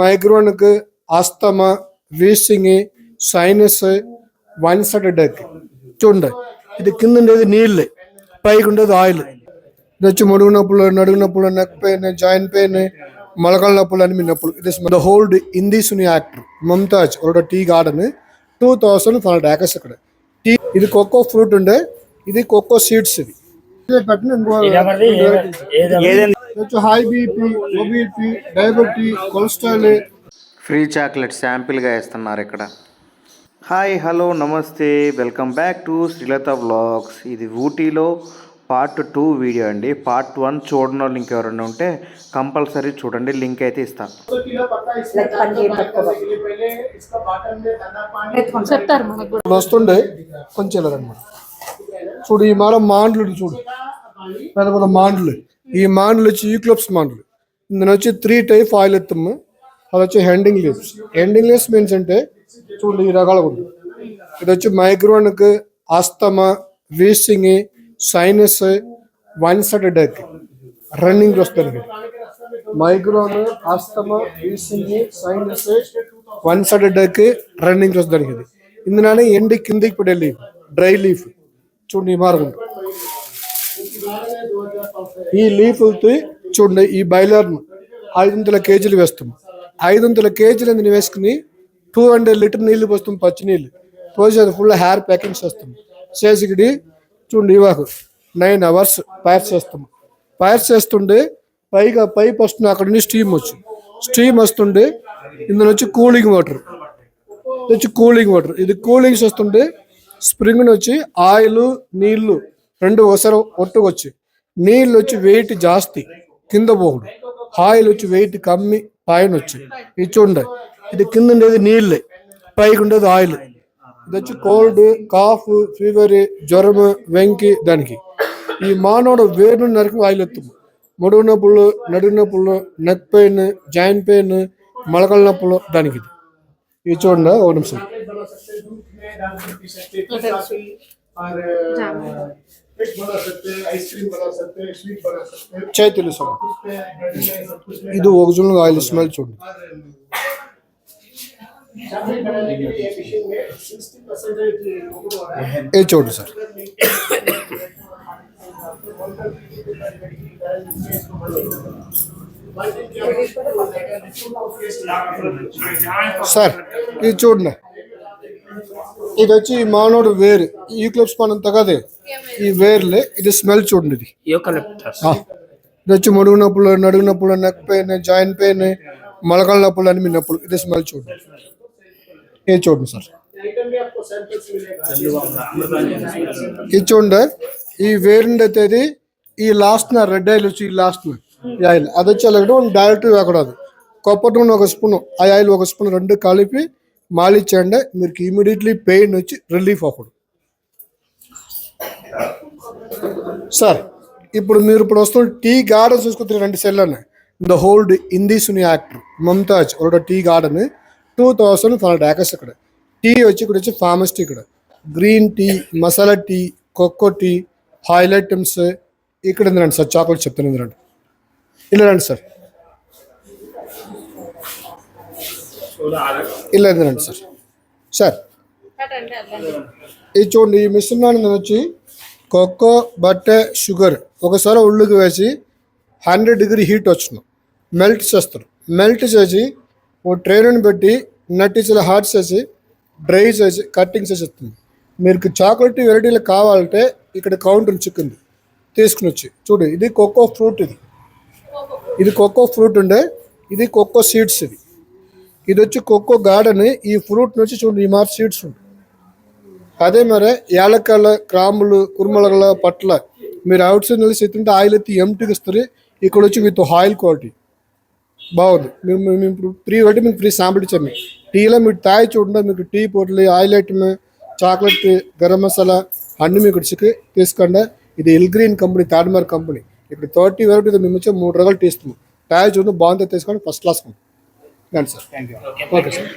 మైగ్రేన్కు asthma wheezing sinus one side headache చూడండి. ఇది కింద ఉండేది నీళ్ళు, పైకి ఉండేది ఆయిల్. ఇది వచ్చి ముడుగు నొప్పులు, నడుగు నొప్పులు, నెక్ పెయిన్, జాయింట్ పెయిన్, మొలకల నొప్పులు, అన్ని నొప్పులు. ఇది the hold Hindi cine actor Mumtaz ఒక టీ గార్డెన్ 2500 acres ఇక్కడ. టీ ఇది కోకో ఫ్రూట్ ఉండే, ఇది కోకో సీడ్స్. ఇది high BP, obesity, diabetes, cholesterol. Free chocolate శాంపిల్గా వేస్తున్నారు ఇక్కడ. హాయ్, హలో, నమస్తే, welcome back to Srilatha vlogs. ఇది ఊటీలో పార్ట్ 2 వీడియో అండి. పార్ట్ 1 చూడని వాళ్ళు ఇంకెవరైనా ఉంటే కంపల్సరీ చూడండి, లింక్ అయితే ఇస్తాను. వస్తుండే కొంచెం చూడు, ఈ మాల మాండ్లు చూడు, పెద్ద పెద్ద మాండ్లు. ఈ మాండ్లు వచ్చి యూక్లిప్స్ మాండ్లు. ఇందులో వచ్చి 3 టైప్ ఆయిల్ ఎత్తాము. అది వచ్చి hanging leaves. Hanging leaves means అంటే చూడండి ఈ రకాలుగా ఉంది. ఇది వచ్చి మైగ్రేన్కు asthma wheezing sinus one side headache running వస్తుంది. Migraine asthma wheezing sinus one side headache running వస్తుంది. ఇందులోనే ఎండి కిందికి పడే లీఫ్, డ్రై లీఫ్ చూడండి ఈ మార్గం. ఈ లీఫ్ చూడండి, ఈ బయలర్ను 500 kg వేస్తాము. 500 kg నేను వేసుకుని 200 లీటర్ నీళ్లు పోస్తాం, పచ్చి నీళ్ళు పోసి అది ఫుల్ హెయిర్ ప్యాకింగ్ చేస్తాం. చేసికి చూడండి ఇవాకు 9 hours పైర్ చేస్తాము. పైర్ చేస్తుండే పైప్ వస్తుంది, అక్కడ నుంచి స్టీమ్ వస్తుండే. ఇందులో వచ్చి కూలింగ్ వాటర్, ఇది కూలింగ్స్ వస్తుండే. స్ప్రింగ్ వచ్చి ఆయిల్ నీళ్లు రెండు ఒకసారి ఒట్టుకొచ్చి, నీళ్ళు వచ్చి వెయిట్ జాస్తి కింద పోకుడు, ఆయిల్ వచ్చి వెయిట్ కమ్మి పైన వచ్చి. ఇది చూడండి, ఇది కింద ఉండేది నీళ్ళే, పైకి ఉండేది ఆయిల్. ఇది వచ్చి కోల్డ్, కాఫ్, ఫీవర్, జ్వరం, వెంకి దానికి. ఈ మానవుడు వేరు నరికి ఆయిల్ ఎత్తుము. ముడుగు నొప్పులు, నడుగు నొప్పులు, నెక్ పెయిన్, జాయింట్ పెయిన్, మొలకల నొప్పులు దానికి. ఇది చూడండి ఒక నిమిషం. చేతులు ఇది ఒరిజినల్ ఆయిల్ స్మెల్ చూడండి. ఏ చూడండి సార్, సార్ ఇది చూడండి. ఇది వచ్చి మానవుడు వేరు, యూక్లిప్స్ పనం తగదే ఈ వేర్లే. ఇది స్మెల్ చూడండి. ఇది వచ్చి ముడుగు నొప్పులు, నడుగు నొప్పులు, నెక్ పెయిన్, జాయింట్ పెయిన్, మొలకల నొప్పులు, అన్ని నొప్పులు. ఇది స్మెల్ చూడండి. ఇది చూడండి సార్, ఇది చూడండి. ఈ వేరుండి అయితే ఈ లాస్ట్ రెడ్ ఆయిల్ వచ్చి ఈ లాస్ట్ ఈ ఆయిల్ అది వచ్చి అలాగే డైరెక్ట్ వేకూడదు. కొబ్బరి నూనె 1 స్పూన్, ఆ ఆయిల్ 1 స్పూన్, 2 కలిపి మాలిచ్చేయండి. మీకు ఇమీడియట్లీ పెయిన్ వచ్చి రిలీఫ్ అవ్వకూడదు సార్. ఇప్పుడు మీరు వస్తున్న టీ గార్డెన్ చూసుకుంటే 2 సెల్ ఉన్నాయి. The hold Hindi cine actor Mumtaz ఒక టీ గార్డెన్ 2500 acres ఇక్కడ. టీ వచ్చి ఇక్కడ వచ్చి ఫార్మస్ టీ, ఇక్కడ green tea, masala tea, cocoa tea, oil items ఇక్కడ రండి సార్. చాక్లెట్ చెప్తాను, రండి ఇలా రండి సార్, ఇలా రండి సార్. సార్ ఇది చూడండి, ఈ మిశ్రమాన్ని వచ్చి కోకో, బట్టర్, షుగర్ ఒకసారి ఉళ్ళుకి వేసి 100 degree హీట్ వచ్చిన మెల్ట్ చేస్తారు. మెల్ట్ చేసి ఓ ట్రైన్ పెట్టి నట్టించిన హాట్ చేసి డ్రై చేసి కట్టింగ్ చేసి ఇస్తుంది. మీకు చాక్లెట్ వెరైటీలు కావాలంటే ఇక్కడ కౌంటర్ చిక్కింది తీసుకుని వచ్చి చూడు. ఇది కోకో ఫ్రూట్, ఇది కోకో ఫ్రూట్ ఉండే, ఇది కోకో సీడ్స్. ఇది వచ్చి కోకో గార్డెన్. ఈ ఫ్రూట్ నుంచి చూడండి ఈ మార్ సీడ్స్ ఉంటాయి. అదే మరి యాలక్కల, క్రాములు, కురుమలగల పట్ల మీరు అవుట్ సైడ్ నిలిచి ఎత్తుంటే ఆయిల్ ఎత్తి ఎంటీకి ఇస్తారు. ఇక్కడ వచ్చి విత్ ఆయిల్ క్వాలిటీ బాగుంది. మేము ఇప్పుడు మీకు ఫ్రీ శాంపుల్ ఇచ్చాము. టీలో మీరు తాయి చూడండి, మీకు టీ పొట్లు, oil item, chocolate, garam masala అన్నీ మీకు చిక్కి తీసుకోండి. ఇది ఎల్ గ్రీన్ కంపెనీ, తాడ్మార్ కంపెనీ. ఇక్కడ 30 వెరైటీ మేము వచ్చి 3 రకాలు తీస్తున్నాం. తాయి చూడండి బాగుంది, తీసుకోండి, ఫస్ట్ క్లాస్ రండి సార్. Okay sir.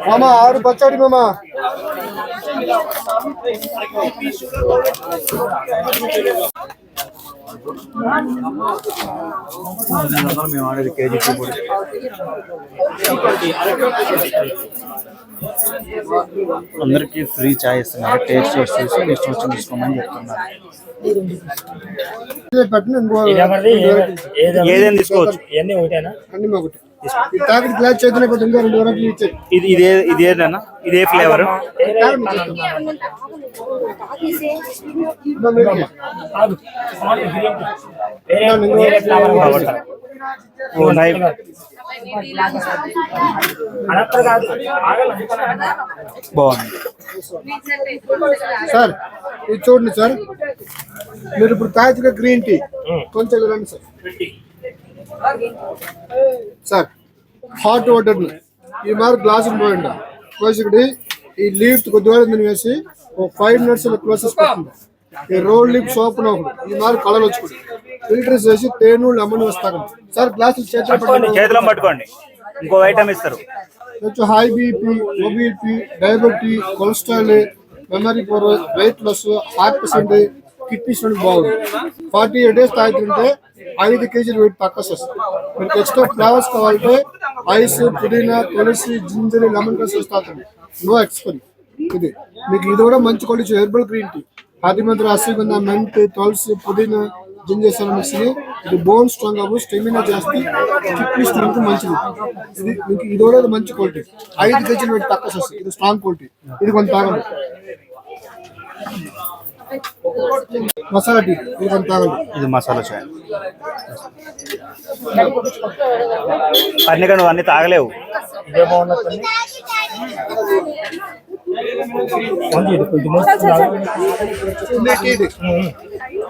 మామా 6 పచ్చడి మామా. మేము ఆడేది కేజీ అందరికీ ఫ్రీ చాయ్ ఇస్తున్నారు. టేస్ట్ చేసి ఇష్టం వచ్చి తీసుకోమని చెప్తున్నారు. ఏదైనా తీసుకోవచ్చు. ఇవన్నీ ఒకటేనా? అన్ని ఒకటి. ప్యాకెట్ గ్లాస్ చేతనే కొద్ది ఇంకా 2 వరకు ఇచ్చేది. ఇదేనా? ఇదే ఫ్లేవర్. బాగుంది సార్. ఇది చూడండి సార్, మీరు ఇప్పుడు తాగిన గ్రీన్ టీ కొంచెం రండి సార్. సార్ హాట్ వాటర్ ఈ మాదిరి గ్లాసు పోయండి. కోసి ఈ లీఫ్ కొద్దిగా వేసి 5 minutes క్లోసెస్ పెట్టండి. ఈ రోల్ లిప్ సోప్ ఈ మాదిరి కలర్ వచ్చుకోండి. ఫిల్టర్స్ వేసి తేను లెమన్ వస్తాను సార్. గ్లాసులు చేతిలో పట్టుకోండి. ఇంకో ఐటమ్ ఇస్తారు. High BP, obesity, diabetes, cholesterol, memory power, weight loss, heart patient, kidney stone బాగుంది. 48 days తాగుతుంటే 5 kg వెయిట్ తక్కువ వస్తుంది. మీకు ఎక్స్ట్రా ఫ్లేవర్స్ కావాలంటే ఐస్, పుదీనా, తులసి, జింజర్, లెమన్ గ్రాస్ వస్తుంది. No expiry. ఇది మీకు ఇది కూడా మంచి క్వాలిటీ హెర్బల్ గ్రీన్ టీ. 10 మంది అశ్వగంధ, మెంట్, తులసి, పుదీనా, జింజర్ మిక్స్. ఇది బోన్ స్ట్రాంగ్ అవ్వు, స్టెమినా చేస్తే కిడ్నీ స్ట్రెంత్ మంచిది. ఇది మీకు ఇది కూడా మంచి క్వాలిటీ. 5 kg వెయిట్ తక్కువ వస్తుంది. ఇది స్ట్రాంగ్ క్వాలిటీ. ఇది కొంత తాగండి. మసాలా టీ ఇది కొంత తాగండి. ఇది మసాలా చాయ్. అన్ని నువ్వు అన్ని తాగలేవు. ఇదే బాగున్నది.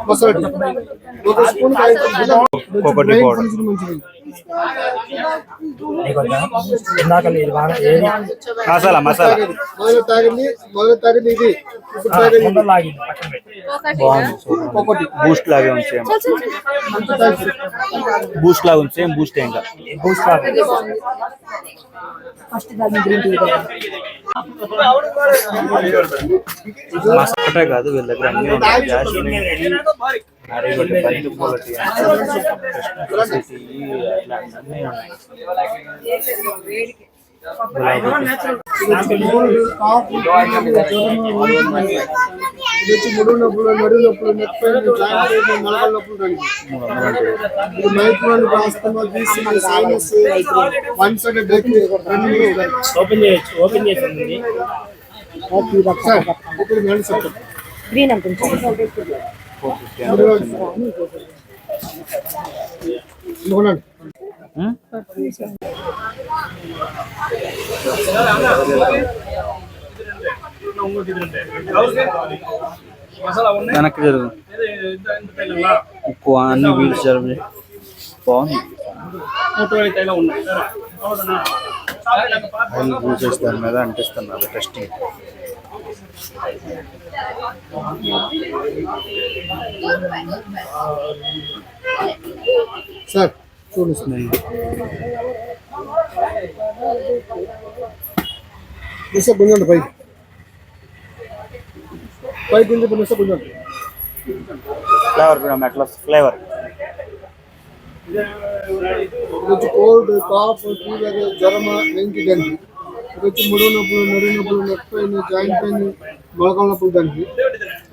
మసాలా టీ ఒక స్పూన్ కోకోటి పౌడర్. మసాలా మొదలు తాగింది ఇది. బాగుంది. బూస్ట్ లాగే ఉంది. బూస్ట్ లాగా ఉంది. సేమ్ బూస్ట్ ఇంకా మసాలా కాదు వీళ్ళ దగ్గర అన్ని ఉన్నాయి. ముడు నొప్పులు, నడు నొప్పులు, నెక్ పెయిన్, జాయింట్ పెయిన్, మొలకల నొప్పులు రండి. ఇది micron, asthma, wheezing, sinus, one side break open చేయొచ్చు. ఓపెన్ చేసింది సార్. ఇప్పుడు మేడం సార్ గ్రీన్ అనుకుంటున్నాను. వెనక్కి జరుగు. ఎక్కువ అన్ని వీల్స్ జరుగు. బాగుంది. దాని మీద అంటిస్తున్నారు టెస్టింగ్. సార్ చూడండి సార్ గుంజండి పైకి గుంజి గుంజండి. ఫ్లేవర్ ఎట్లా ఫ్లేవర్? ఇది కోల్డ్, కాఫ్, ఫీవర్, జ్వరం, వెంకి దానికి. ఇది వచ్చి ముడు నొప్పులు, నడు నొప్పులు, నెక్ పెయిన్, జాయింట్ పెయిన్, మొలకల నొప్పులు దానికి.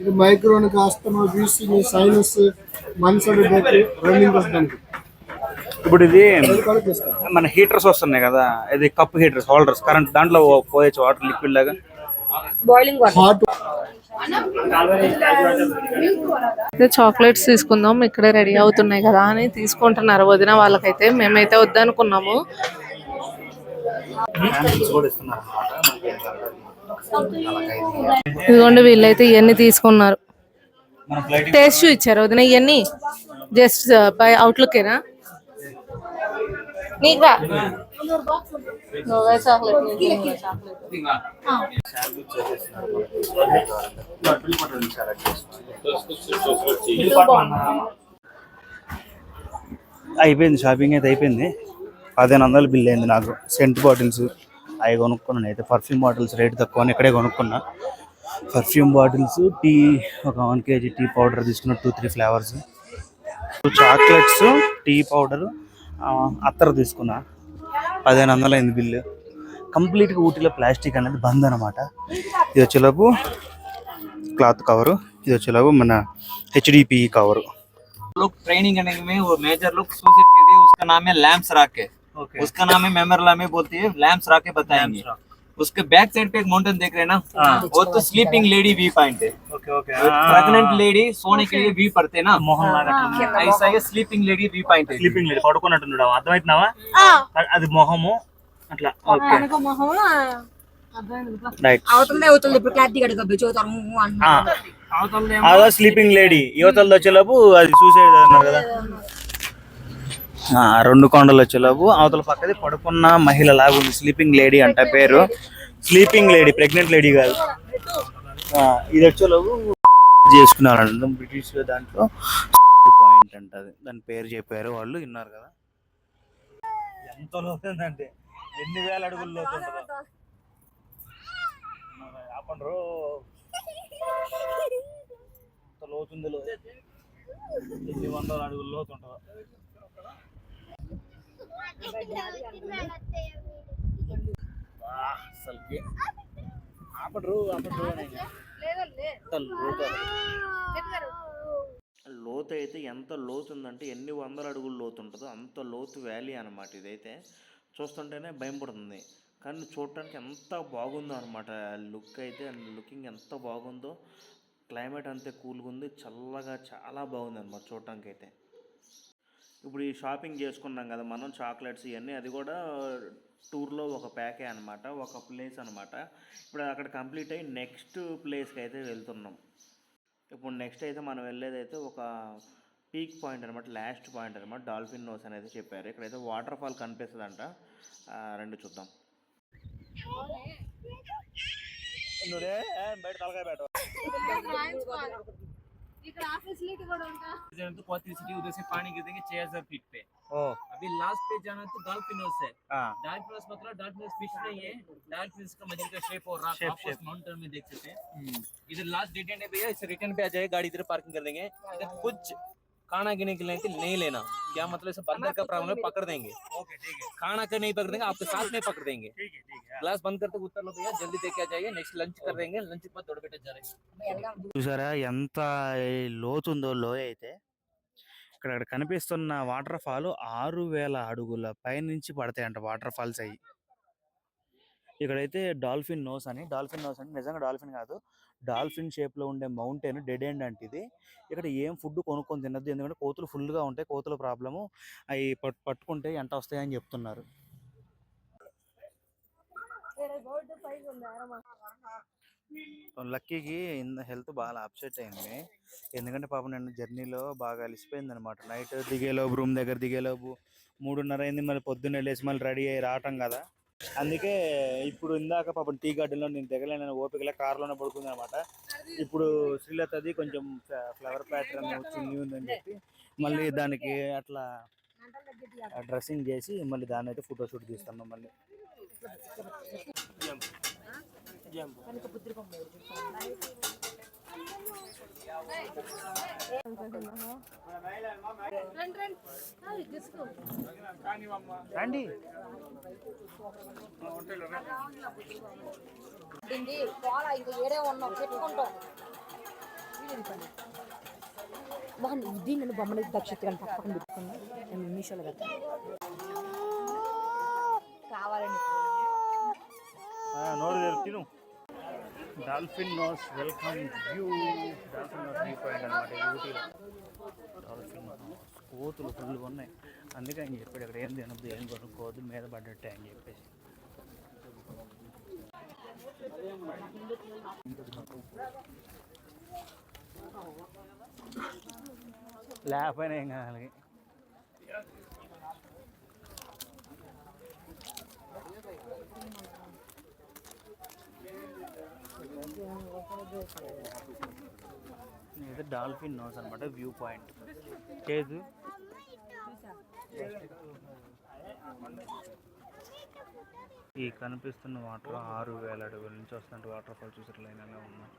ఇది మైక్రోన్కి, ఆస్తమా, వీసింగ్, సైనస్, మన్సడ్ బ్రేక్, రన్నింగ్ వస్తుంది. ఇప్పుడు ఇది మన హీటర్స్ వస్తున్నాయి కదా, ఇది కప్ హీటర్స్, హోల్డర్స్, కరెంట్ దాంట్లో పోయచ్చు వాటర్ లిక్విడ్ లాగా. Boiling water. చాక్లెట్స్ తీసుకుందాం, ఇక్కడే రెడీ అవుతున్నాయి కదా అని తీసుకుంటున్నారు వదిన వాళ్ళకైతే. మేమైతే వద్దనుకున్నాము. ఇదిగోండి వీళ్ళైతే ఇవన్నీ తీసుకున్నారు. టేస్ట్ ఇచ్చారు వదిన. ఇవన్నీ జస్ట్ బై అవుట్లుకేనా? నీకు అయిపోయింది. షాపింగ్ అయితే అయిపోయింది. 1500 బిల్ అయింది నాకు. సెంట్ బాటిల్స్ అవి కొనుక్కున్నాను. అయితే పర్ఫ్యూమ్ బాటిల్స్ రేట్ తక్కువ అని ఇక్కడే కొనుక్కున్నా. పర్ఫ్యూమ్ బాటిల్స్, టీ ఒక 1 kg టీ పౌడర్ తీసుకున్న 2-3 ఫ్లేవర్స్, చాక్లెట్స్, టీ పౌడర్, అత్తర్ తీసుకున్నా. 1500 అయింది బిల్లు. కంప్లీట్గా ఊటీలో ప్లాస్టిక్ అనేది బంద్ అనమాట. ఇది వచ్చేలోపు క్లాత్ కవరు, ఇది వచ్చేలోపు మన HDPE కవరు. लोग ट्रेनिंग करने में वो मेजर लोग सुसेट के दिए, उसका नाम है लैम्प्स राके, उसका नाम है मेमरला में बोलती है लैम्प्स राके बताएंगे। उसके बैक साइड पे एक माउंटेन देख रहे हैं ना, वो तो स्लीपिंग लेडी व्यू पॉइंट है। प्रेग्नेंट लेडी सोने के लिए व्यू पड़ते हैं ना, మోహన్ లాగా ऐसा ये स्लीपिंग लेडी व्यू पॉइंट है। స్లీపింగ్ లేదు, పడుకున్నట్టు అర్థమవుతున్నావా? అది మొహము అట్లా. Okay right. అదో స్లీపింగ్ లేడీ. యువతలది వచ్చేలోపు అది సూసైడ్ అన్నారు కదా. 2 కొండలు వచ్చేలోపు అవతల పక్కది పడుకున్న మహిళ లాగా ఉంది. స్లీపింగ్ లేడీ అంట పేరు. స్లీపింగ్ లేడీ, ప్రెగ్నెంట్ లేడీ కాదు. ఇది వచ్చేలోపు చేసుకున్నారంట బ్రిటిష్ దాంట్లో పాయింట్ అంటది, దాని పేరు చెప్పారు వాళ్ళు. విన్నారు కదా ఎంత లోతుందంటే, ఎన్ని వేల అడుగులు లోతుంటుందో. ఆపండ్రు లోతుంది, ఎన్ని వందల అడుగులు లోతుంటుందో. అసలుకి ఆపండ్రు లోతు అయితే ఎంత లోతు ఉందంటే ఎన్ని వందల అడుగులు లోతు ఉంటుందో అంత లోతు వ్యాలీ అనమాట. ఇదైతే చూస్తుంటేనే భయం పడుతుంది, కానీ చూడటానికి ఎంత బాగుందో అనమాట. లుక్ అయితే లుకింగ్ ఎంత బాగుందో. క్లైమేట్ అంతే కూల్గా ఉంది, చల్లగా చాలా బాగుంది అనమాట చూడటానికి అయితే. ఇప్పుడు ఈ షాపింగ్ చేసుకున్నాం కదా మనం, చాక్లెట్స్ ఇవన్నీ, అది కూడా టూర్లో ఒక ప్యాకే అనమాట, ఒక ప్లేస్ అనమాట. ఇప్పుడు అక్కడ కంప్లీట్ అయ్యి నెక్స్ట్ ప్లేస్కి అయితే వెళ్తున్నాం. ఇప్పుడు నెక్స్ట్ అయితే మనం వెళ్ళేది అయితే ఒక పీక్ పాయింట్ అనమాట, లాస్ట్ పాయింట్ అనమాట, డాల్ఫిన్ నోస్ అనేది చెప్పారు. ఇక్కడైతే వాటర్ ఫాల్ కనిపిస్తుందంట, రండి చూద్దాం. బయట తలకాయ పెట్ట उधर से पानी गिरेंगे 6000 फीट पे। अभी लास्ट पे जाना तो डॉल्फिनोस है। डॉल्फिनोस मतलब डॉल्फिनोस फिश नहीं है, डॉल्फिन्स का मछली का शेप और रॉक आप उस माउंटेन में देख सकते हैं। इधर लास्ट डिटेन है भैया, इस रिटर्न पे आ जाए, गाड़ी इधर पार्किंग कर देंगे। इधर कुछ खाना गिने के लिए नहीं लेना, क्या मतलब इसे बंदर का प्रॉब्लम है, पकड़ देंगे। ओके ठीक है, खाना का नहीं पकड़ देंगे, आपके साथ में पकड़ देंगे। ठीक है ग्लास बंद करते उतर लो भैया, जल्दी देके आ जाइए, नेक्स्ट लंच कर देंगे, लंच के बाद दौड़ बेटे जा रहे हैं। చూసారా ఎంత లోతుందో లోయ అయితే. ఇక్కడ కనిపిస్తున్న వాటర్ ఫాల్ 6000 అడుగుల పైనుంచి పడతాయంట వాటర్ ఫాల్స్ అయ్యి. ఇక్కడైతే డాల్ఫిన్ నోస్ అని నిజంగా డాల్ఫిన్ కాదు, డాల్ఫిన్ షేప్లో ఉండే మౌంటైన్ డెడ్ ఎండ్ అంటే ఇది. ఇక్కడ ఏం ఫుడ్ కొనుక్కొని తినద్దు, ఎందుకంటే కోతులు ఫుల్గా ఉంటాయి, కోతుల ప్రాబ్లము. అవి పట్టుకుంటే ఎంట వస్తాయని చెప్తున్నారు. లక్కీకి హెల్త్ బాగా అప్సెట్ అయింది, ఎందుకంటే పాపం నేను జర్నీలో బాగా అలిసిపోయింది అనమాట. నైట్ దిగేలోపు, రూమ్ దగ్గర దిగేలోపు 3:30 అయింది. మళ్ళీ పొద్దున్నే లేచి మళ్ళీ రెడీ అయ్యి రావటం కదా. అందుకే ఇప్పుడు ఇందాక పాపం టీ గార్డెన్లో నేను దిగలేను, ఓపికలే కార్లోనే పడుకుంది అనమాట. ఇప్పుడు శ్రీలతది కొంచెం ఫ్లవర్ ప్యాటర్న్ చున్నీ ఉందని చెప్పి మళ్ళీ దానికి అట్లా డ్రెస్సింగ్ చేసి మళ్ళీ దాన్ని అయితే ఫోటోషూట్ తీస్తున్నాం మళ్ళీ. రండి ఇది నన్ను బొమ్మలు దక్షిణ పక్కన పెట్టుకున్నా, నేను మీషోలో పెడతాను కావాలని. ನೋಡಿದ್ರೆ ತಿನ್ನು dolphin nose welcome view. Dolphin nose view point అనమాట ఊటీలో. డాల్ఫిన్ నోస్ కోతులు ఫుల్గా ఉన్నాయి, అందుకే ఆయన చెప్పాడు ఇక్కడ ఏం తినద్దు, ఏం కొనుక్కోవద్దు, మీద పడ్డట్టే అని చెప్పేసి. లేకపోయినా ఏం కావాలి. ఇది డాల్ఫిన్ నోస్ అనమాట వ్యూ పాయింట్. కేదు ఈ కనిపిస్తున్న వాటర్ 6000 అడుగుల నుంచి వస్తున్నట్టు వాటర్ ఫాల్ చూసారు లైన్లో ఉన్నాం.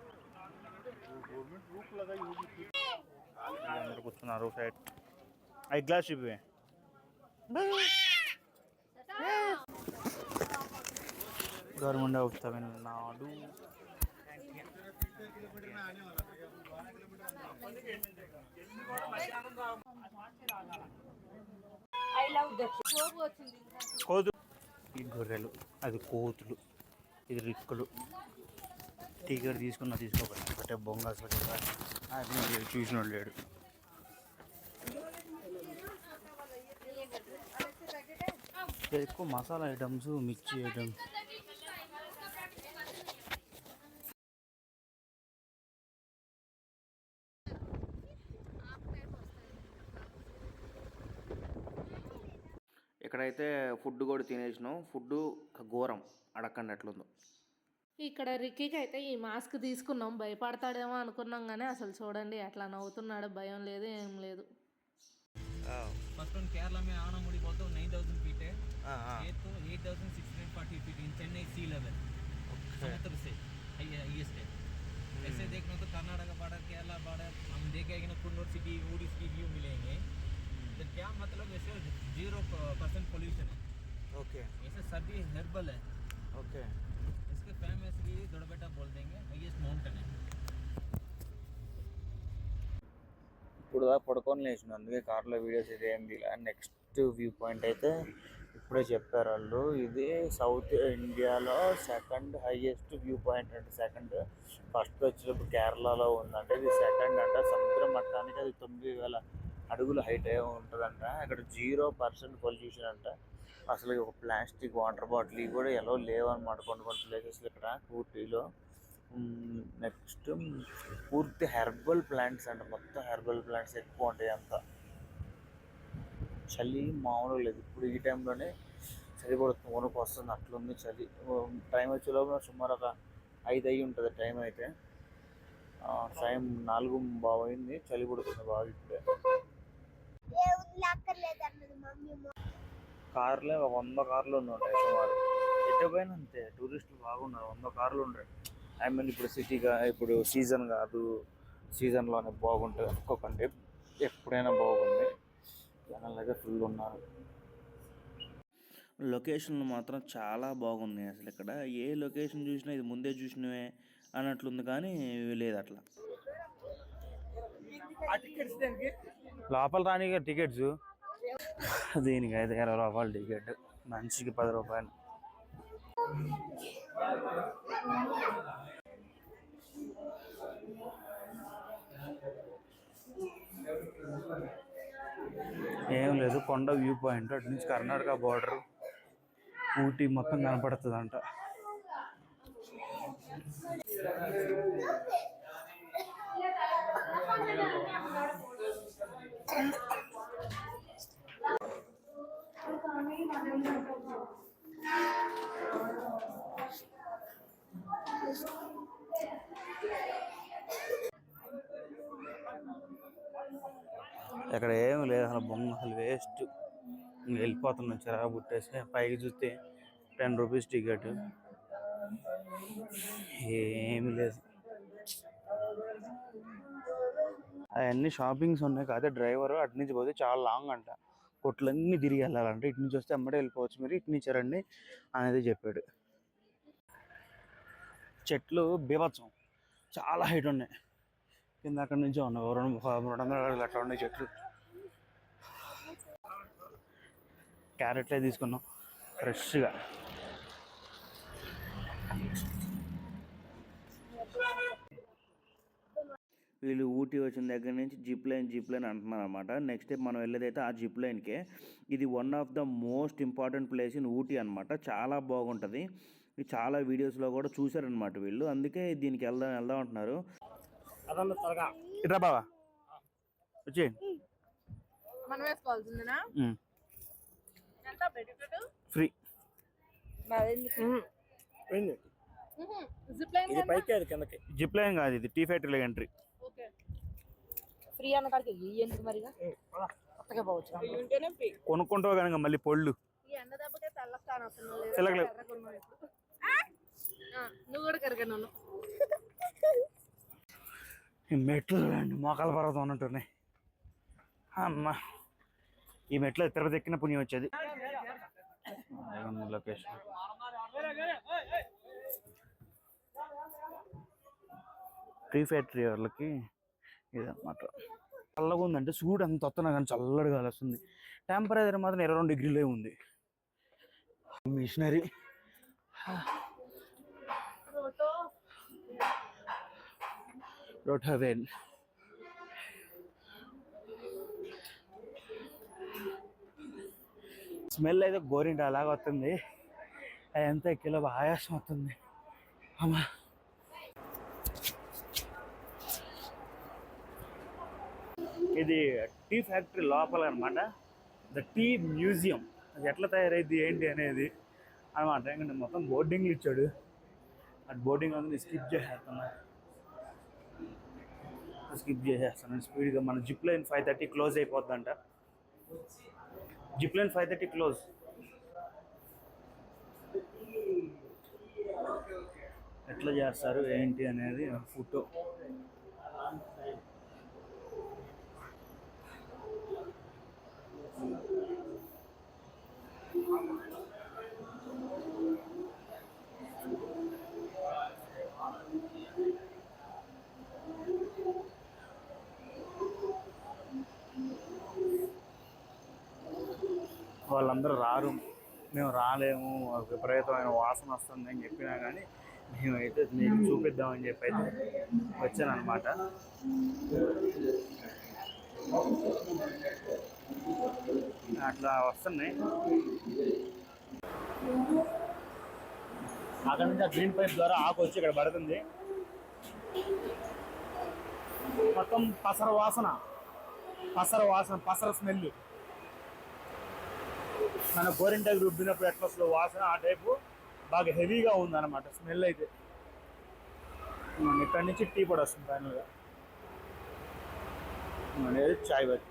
అందరు కూర్చున్నారు సైడ్. ఐ గ్లాస్ ఇవే గవర్నమెంట్ ఆఫ్ తమిళనాడు. కోతులు, ఈ గొర్రెలు, అది కోతులు, ఇది రిక్కులు. టికెట్ తీసుకున్నా తీసుకోకండి అంటే బొంగ అసలు అది చూసిన లేడు. ఎక్కువ మసాలా ఐటమ్స్, మిర్చి ఐటమ్స్. ఇక్కడైతే ఫుడ్ కూడా తినేసినాం. ఫుడ్ ఘోరం, అడగండి ఎట్లుందో. ఇక్కడ రిక్కీకి అయితే ఈ మాస్క్ తీసుకున్నాం, భయపడతాడేమో అనుకున్నాం కానీ అసలు చూడండి అట్లా నవ్వుతున్నాడు, భయం లేదు ఏం లేదు. फर्स्ट वन केरला में आनामुड़ी बोलते हो 9000 फीट है, ये तो 8640 feet in Chennai sea level समुद्र से हाईएस्ट है. ऐसे देखना तो कर्नाटका बॉर्डर, केरला बॉर्डर हम देखेंगे ना, Coonoor city, Ooty city view मिलेंगे. तो क्या मतलब ऐसे 0% पोल्यूशन है. ओके. ऐसे सभी हर्बल है. ओके. इसके फेमस भी दोड़बेटा बोल देंगे, हाईएस्ट माउंटेन है. ఇప్పుడు దాకా పడుకొని లేచిన, అందుకే కార్లో వీడియోస్ ఇది ఏంది. నెక్స్ట్ వ్యూ పాయింట్ అయితే ఇప్పుడే చెప్పారు వాళ్ళు, ఇది సౌత్ ఇండియాలో సెకండ్ హైయెస్ట్ వ్యూ పాయింట్ అంటే. సెకండ్, ఫస్ట్ వచ్చినప్పుడు కేరళలో ఉందంటే, ఇది సెకండ్ అంట. సముద్ర మట్టానికి అది 9000 అడుగుల హైట్ ఉంటుందంట. ఇక్కడ 0% పొల్యూషన్ అంట. అసలు ఒక ప్లాస్టిక్ వాటర్ బాటిల్ కూడా ఎలా లేవన్నమాట కొన్ని కొన్ని ప్లేసెస్లో ఇక్కడ ఊటీలో. నెక్స్ట్ పూర్తి హెర్బల్ ప్లాంట్స్ అంట, మొత్తం హెర్బల్ ప్లాంట్స్ ఎక్కువ ఉంటాయి అంతా. చలి మామూలుగా లేదు. ఇప్పుడు ఈ టైంలోనే చలి పడుతుంది, వణుకు వస్తుంది, అట్లుంది చలి. టైం వచ్చేలోపు సుమారు ఒక 5 అయ్యి ఉంటుంది టైం అయితే. టైం 4 అయింది, చలి పడుతుంది బాగా ఇప్పుడే. కార్లే 100 కార్లు ఉంటాయి సుమారు. ఎట్ట పైన అంతే, టూరిస్టులు బాగున్నారు, 100 కార్లు ఉంటాయి. ఐ మీన్ ఇప్పుడు సిటీగా, ఇప్పుడు సీజన్ కాదు, సీజన్లోనే బాగుంటుంది అనుకోకండి, ఎప్పుడైనా బాగుంది. జనాలు అయితే ఫుల్ ఉన్నారు. లొకేషన్ మాత్రం చాలా బాగుంది. అసలు ఇక్కడ ఏ లొకేషన్ చూసినా ఇది ముందే చూసినవే అన్నట్లుంది, కానీ లేదు అట్లా. లోపల రానిగా టికెట్స్ దీనికి అయితే 20 రూపాయలు టికెట్, మనిషికి 10 రూపాయలు. ఏం లేదు, కొండ వ్యూ పాయింట్, అటు నుంచి కర్ణాటక బార్డర్, ఊటీ మొత్తం కనపడుతుంది అంట. ఇక్కడ ఏమి లేదు అసలు, బొమ్మ అసలు వేస్ట్. వెళ్ళిపోతున్నాం చిరాకు పుట్టేసి. పైకి చూస్తే 10 రూపీస్ టికెట్, ఏమి లేదు. అవన్నీ షాపింగ్స్ ఉన్నాయి. కాకపోతే డ్రైవర్ అటు నుంచి పోతే చాలా లాంగ్ అంట, కొట్లన్నీ తిరిగి వెళ్ళాలంటే. ఇటు నుంచి వస్తే అమ్మడే వెళ్ళిపోవచ్చు, మీరు ఇటు నుంచి రండి అనేది చెప్పాడు. చెట్లు బీభత్సం, చాలా హైట్ ఉన్నాయి. కింద అక్కడి నుంచి ఉన్నాయి 200 అడుగులు అట్లా ఉన్నాయి చెట్లు. క్యారెట్లే తీసుకున్నాం ఫ్రెష్గా. వీళ్ళు ఊటీ వచ్చిన దగ్గర నుంచి జిప్ లైన్ అంటున్నారు అనమాట. నెక్స్ట్ టైం మనం వెళ్ళేదైతే ఆ జిప్ లైన్కే. ఇది one of the most important place in Ooty అనమాట. చాలా బాగుంటుంది. ఇది చాలా వీడియోస్లో కూడా చూసారనమాట వీళ్ళు, అందుకే దీనికి వెళ్దాం అంటున్నారు. ఇట్రా బావా వచ్చి మనం వేసుకోవాల్సిందేనా? ఫ్రీ జిప్ లైన్ కాదు, ఇది టీ ఫ్యాక్టరీ ఎంట్రీ. ఫ్రీ అన్న కాడికి ఎందుకు మరిగా కొత్తగా పోవచ్చు. కొనుక్కుంటావు కనుక మళ్ళీ పొళ్ళు ఎండ దెబ్బకే తెల్లస్తాను అసలు తెల్లగలేదు. నువ్వు కూడా కరిగాను. ఈ మెట్లు చూడండి మోకాల పర్వతం ఉన్నట్టున్నాయి. అమ్మ ఈ మెట్లో తిరుపతి ఎక్కిన పుణ్యం వచ్చేది. లొకేషన్ టీ ఫ్యాక్టరీ వాళ్ళకి ఇదన్నమాట. చల్లగా ఉందంటే సూడు ఎంత వస్తున్నా కానీ చల్లగా గాలి వస్తుంది. టెంపరేచర్ మాత్రం 22 డిగ్రీలే ఉంది. మిషనరీ రోటోవేన్ స్మెల్ అయితే గోరింట అలాగ వస్తుంది. ఎంత కిలో ఆయాసం వస్తుంది. అమ్మా ఇది టీ ఫ్యాక్టరీ లోపల అనమాట. The tea museum. అది ఎట్లా తయారైంది ఏంటి అనేది అనమాట. ఎందుకంటే మొత్తం బోర్డింగ్లు ఇచ్చాడు. అది బోర్డింగ్ అనేది స్కిప్ చేసేస్తున్నాను స్పీడ్గా. మన జిప్ లైన్ 5:30 క్లోజ్ అయిపోద్దంట. Zip line 5:30 close. ఎట్లా చేస్తారు ఏంటి అనేది ఫోటో. వాళ్ళందరూ రారు, మేము రాలేము, విపరీతమైన వాసన వస్తుంది అని చెప్పినా కానీ మేమైతే మీకు చూపిద్దామని చెప్పి అయితే వచ్చానమాట. అట్లా వస్తున్నాయి. అక్కడ నుంచి ఆ గ్రీన్ పైప్ ద్వారా ఆకు వచ్చి ఇక్కడ పడుతుంది. మొత్తం పసర వాసన, పసర స్మెల్. మన గోరింటాకు రుబ్బినప్పుడు ఎట్లా వస్తుందో వాసన ఆ టైపు బాగా హెవీగా ఉందన్నమాట స్మెల్ అయితే. ఇక్కడి నుంచి టీ పొడి వస్తుంది ఫైనల్గా. అనేది చాయ్ బతి.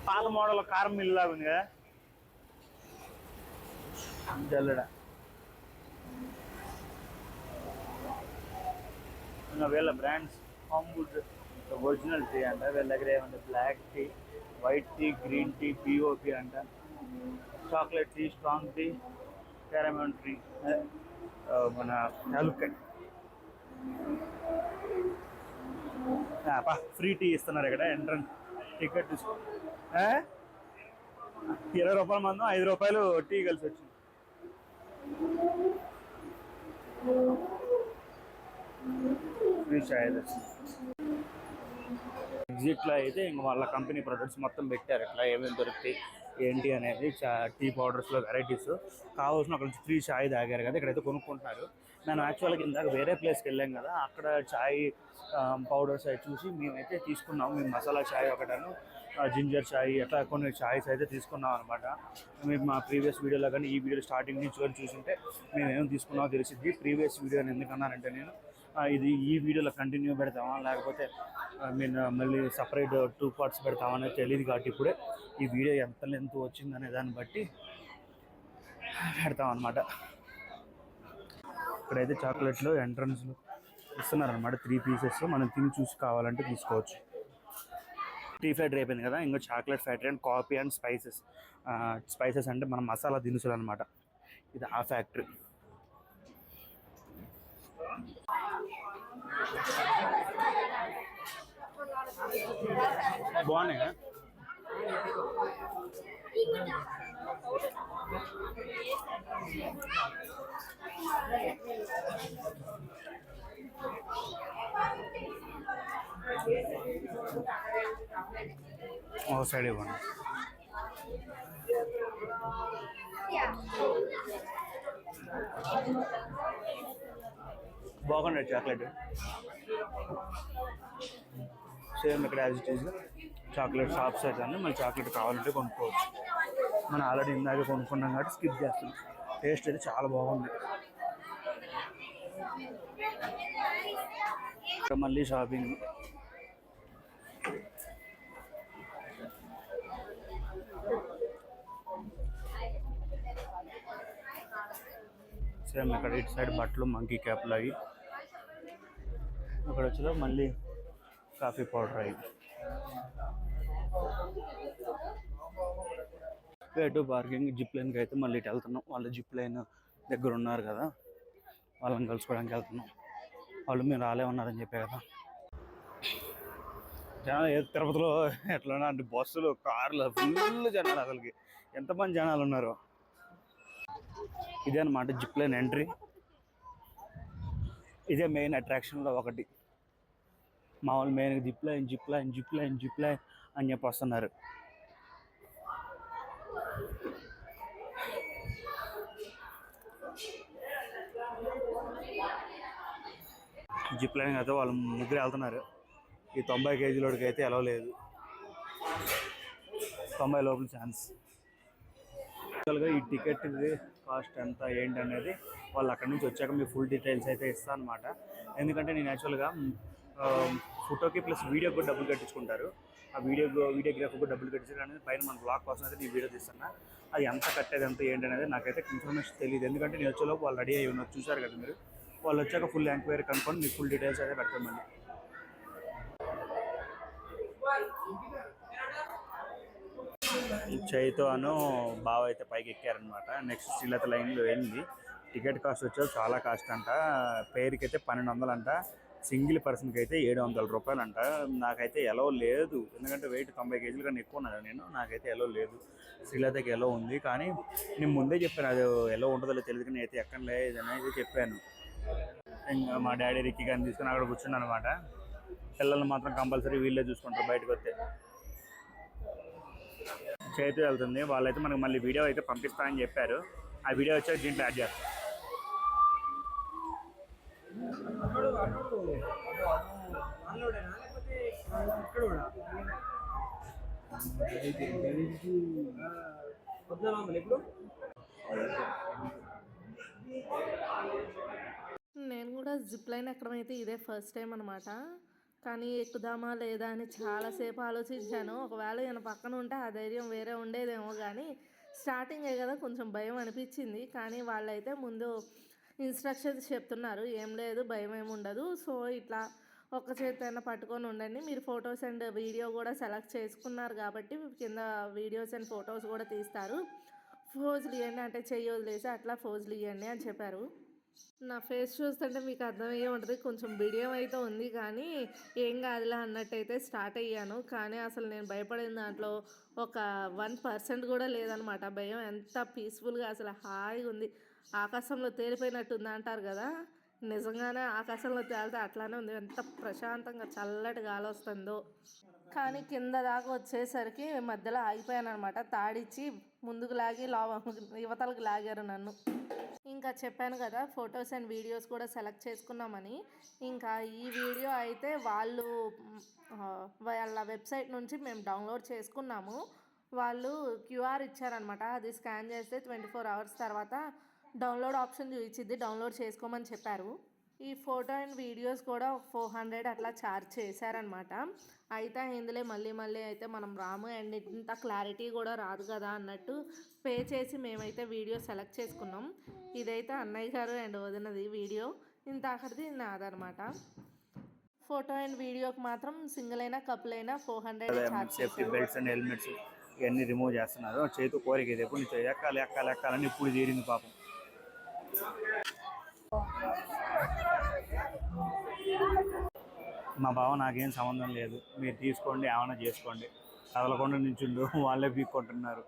పాత మోడల్ కారం మిల్ లాగా ఉంది కదా జల్లెడ. ఇంకా వీళ్ళ బ్రాండ్స్ హాంబుడ్ ఒరిజినల్ టీ అంట. వీళ్ళ దగ్గర ఏమంటే black tea, white tea, green tea, POP అంట, chocolate tea, strong tea, caramel tea, మన యాలుక్కై. ఫ్రీ టీ ఇస్తున్నారు ఇక్కడ. ఎంట్రన్స్ టికెట్ 20 రూపాయల మందం 5 రూపాయలు టీ కలిసి వచ్చింది. ఫ్రీ చాయ్ ఎగ్జిట్లో అయితే ఇంక వాళ్ళ కంపెనీ ప్రొడక్ట్స్ మొత్తం పెట్టారు. ఇట్లా ఏమేమి దొరుకుతాయి ఏంటి అనేది. టీ పౌడర్స్లో వెరైటీస్ కావాల్సిన అక్కడ నుంచి ఫ్రీ చాయ్ తాగారు కదా, ఇక్కడైతే కొనుక్కుంటున్నారు. నేను యాక్చువల్గా ఇందాక వేరే ప్లేస్కి వెళ్ళాం కదా, అక్కడ చాయ్ పౌడర్స్ అవి చూసి మేమైతే తీసుకున్నాము. మేము మసాలా చాయ్ ఒకటను, జింజర్ చాయ్ అట్లా కొన్ని చాయ్స్ అయితే తీసుకున్నాం అనమాట. మేము మా ప్రీవియస్ వీడియోలో కానీ ఈ వీడియో స్టార్టింగ్ నుంచి కానీ చూసుంటే మేము ఏం తీసుకున్నామో తెలిసింది. ప్రీవియస్ వీడియోని ఎందుకన్నానంటే నేను ఇది ఈ వీడియోలో కంటిన్యూ పెడతామా లేకపోతే నేను మళ్ళీ సపరేట్ 2 పార్ట్స్ పెడతామా అనేది తెలియదు. కాబట్టి ఇప్పుడే ఈ వీడియో ఎంత లెంత్ వచ్చిందనే దాన్ని బట్టి పెడతాం అనమాట. ఇక్కడైతే చాక్లెట్లు ఎంట్రన్స్లో ఇస్తున్నారనమాట 3 పీసెస్. మనం తిని చూసి కావాలంటే తీసుకోవచ్చు. టీ ఫ్యాక్టరీ అయిపోయింది కదా, ఇంకో chocolate factory and coffee and spices. Spices అంటే మన మసాలా దినుసులు అనమాట. ఇది ఆ ఫ్యాక్టరీ. బాగున్నాయి కదా. ఓ సైడ్ ఇవ్వండి. బాగున్నాయి చాక్లెట్ సేమ్ ఇక్కడ as it is. Chocolate shops అయితే మళ్ళీ చాక్లెట్ కావాలంటే కొనుక్కోవచ్చు. మనం ఆల్రెడీ ఇందాక కొనుక్కున్నాం కాబట్టి స్కిప్ చేస్తున్నాం. టేస్ట్ అయితే చాలా బాగుంది. ఇక్కడ మళ్ళీ షాపింగ్. సేమ్ ఇక్కడ ఇటు సైడ్ బట్టలు మంకీ క్యాప్లు అవి. ఇక్కడ వచ్చేదో మళ్ళీ కాఫీ పౌడర్ అవి. ఎటు పార్కింగ్ జిప్ లైన్కి అయితే మళ్ళీ ఇటు వెళ్తున్నాం. వాళ్ళు జిప్ లైన్ దగ్గర ఉన్నారు కదా, వాళ్ళని కలుసుకోవడానికి వెళ్తున్నాం. వాళ్ళు మీరు రాలే ఉన్నారని చెప్పే కదా. జనాలు తిరుపతిలో ఎట్లా అంటే బస్సులు కార్లు ఫుల్ జనాలు, అసలుకి ఎంతమంది జనాలు ఉన్నారు. ఇదే అనమాట జిప్ లైన్ ఎంట్రీ. ఇదే మెయిన్ అట్రాక్షన్లో ఒకటి. మామూలు main zip line zip line zip line zip line అని చెప్పి వస్తున్నారు. జిప్ లైన్ అయితే వాళ్ళు ముగ్గురు వెళ్తున్నారు. ఈ 90 కేజీలోడికి అయితే ఎలా లేదు, 90 లోపల ఛాన్స్. యాక్చువల్గా ఈ టికెట్ కాస్ట్ ఎంత ఏంటి అనేది వాళ్ళు అక్కడి నుంచి వచ్చాక మీకు ఫుల్ డీటెయిల్స్ అయితే ఇస్తాను అనమాట. ఎందుకంటే నేను యాక్చువల్గా ఫోటోకి ప్లస్ వీడియోకి కూడా డబ్బులు కట్టించుకుంటారు. ఆ వీడియోగ్రాఫర్కి కూడా డబ్బులు కట్టించారు అనేది పైన మన బ్లాగ్ కోసం అయితే నేను వీడియో తీస్తున్నా. అది ఎంత కట్టేది ఎంత ఏంటి అనేది నాకైతే ఇన్ఫర్మేషన్ తెలియదు. ఎందుకంటే నేను వచ్చేలోపు వాళ్ళు రెడీ అయ్యి ఉన్నారు, చూసారు కదా మీరు. వాళ్ళు వచ్చాక ఫుల్ ఎంక్వైరీ కనుక్కొని మీకు ఫుల్ డీటెయిల్స్ అయితే పెడతామండి. చైతో బావ అయితే పైకి ఎక్కారనమాట. నెక్స్ట్ శ్రీలత లైన్లో వెళ్ళి టికెట్ కాస్ట్ వచ్చేది చాలా కాస్ట్ అంట. పేరుకి అయితే 1200 అంట, సింగిల్ పర్సన్కి అయితే 700 రూపాయలు అంట. నాకైతే ఎలో లేదు, ఎందుకంటే వెయిట్ 90 కేజీల కన్నా ఎక్కువ ఉన్నాను నేను. నాకైతే ఎలో లేదు. శ్రీలతకి ఎలో ఉంది, కానీ నేను ముందే చెప్పాను అది ఎలో ఉంటుందో తెలియదు, కానీ అయితే ఎక్కడ లేదని అయితే చెప్పాను. ఇంకా మా డాడీ రిక్కి కానీ తీసుకుని అక్కడ కూర్చున్నాను అనమాట. పిల్లలు మాత్రం కంపల్సరీ వీళ్ళే చూసుకుంటారు బయటకు వస్తే. చేతి వెళ్తుంది. వాళ్ళైతే మనకు మళ్ళీ వీడియో అయితే పంపిస్తానని చెప్పారు. ఆ వీడియో వచ్చాక దీంట్లో యాడ్ చేస్తాం. నేను కూడా జిప్ లైన్ ఎక్కడం అయితే ఇదే ఫస్ట్ టైం అనమాట. కానీ ఎక్కుదామా లేదా అని చాలాసేపు ఆలోచించాను. ఒకవేళ ఈయన పక్కన ఉంటే ఆ ధైర్యం వేరే ఉండేదేమో, కానీ స్టార్టింగే కదా కొంచెం భయం అనిపించింది. కానీ వాళ్ళైతే ముందు ఇన్స్ట్రక్షన్స్ చెప్తున్నారు, ఏం లేదు భయం ఏమి ఉండదు, సో ఇట్లా ఒక చేతైనా పట్టుకొని ఉండండి, మీరు ఫొటోస్ అండ్ వీడియో కూడా సెలెక్ట్ చేసుకున్నారు కాబట్టి కింద వీడియోస్ అండ్ ఫొటోస్ కూడా తీస్తారు, ఫోజులు ఇవ్వండి అంటే చెయ్యి వదిలేసి అట్లా ఫోజులు ఇవ్వండి అని చెప్పారు. నా ఫేస్ చూస్తుంటే మీకు అర్థమయ్యే ఉంటుంది, కొంచెం బిడియం అయితే ఉంది, కానీ ఏం కాదులే అన్నట్టయితే స్టార్ట్ అయ్యాను. కానీ అసలు నేను భయపడిన దాంట్లో ఒక 1% కూడా లేదనమాట. భయం ఎంత పీస్ఫుల్గా అసలు హాయిగా ఉంది. ఆకాశంలో తేలిపోయినట్టుంది అంటారు కదా, నిజంగానే ఆకాశంలో తేలితే అట్లానే ఉంది. ఎంత ప్రశాంతంగా చల్లటి గాలి వస్తుందో. కానీ కింద దాకా వచ్చేసరికి మధ్యలో ఆగిపోయాను అనమాట. తాడిచ్చి ముందుకు లాగి యువతలకు లాగారు నన్ను. ఇంకా చెప్పాను కదా ఫొటోస్ అండ్ వీడియోస్ కూడా సెలెక్ట్ చేసుకున్నామని. ఇంకా ఈ వీడియో అయితే వాళ్ళ వెబ్సైట్ నుంచి మేము డౌన్లోడ్ చేసుకున్నాము. వాళ్ళు క్యూఆర్ ఇచ్చారనమాట, అది స్కాన్ చేస్తే 24 hours తర్వాత డౌన్లోడ్ ఆప్షన్ చూపించింది, డౌన్లోడ్ చేసుకోమని చెప్పారు. ఈ ఫోటో అండ్ వీడియోస్ కూడా 400 అట్లా ఛార్జ్ చేశారనమాట. అయితే ఇందులో మళ్ళీ అయితే మనం రాము అండ్ ఇంత క్లారిటీ కూడా రాదు కదా అన్నట్టు పే చేసి మేమైతే వీడియో సెలెక్ట్ చేసుకున్నాం. ఇదైతే అన్నయ్య గారు అండ్ వదినది వీడియో, ఇంత అక్కడిది నాదనమాట. ఫోటో అండ్ వీడియోకి మాత్రం సింగిల్ అయినా కపుల్ అయినా 400 charge safety belts and helmets ఇవన్నీ రిమూవ్ చేస్తున్నారు. చేతు కోరిక ఇది ఎప్పుడు నుంచి ఎక్కాలని ఇప్పుడు తీరింది పాపం. మా బావ నాకేం సంబంధం లేదు, మీరు తీసుకోండి ఏమైనా చేసుకోండి, కదలకుండా నించుండు, వాళ్ళే పీక్కుంటున్నారు.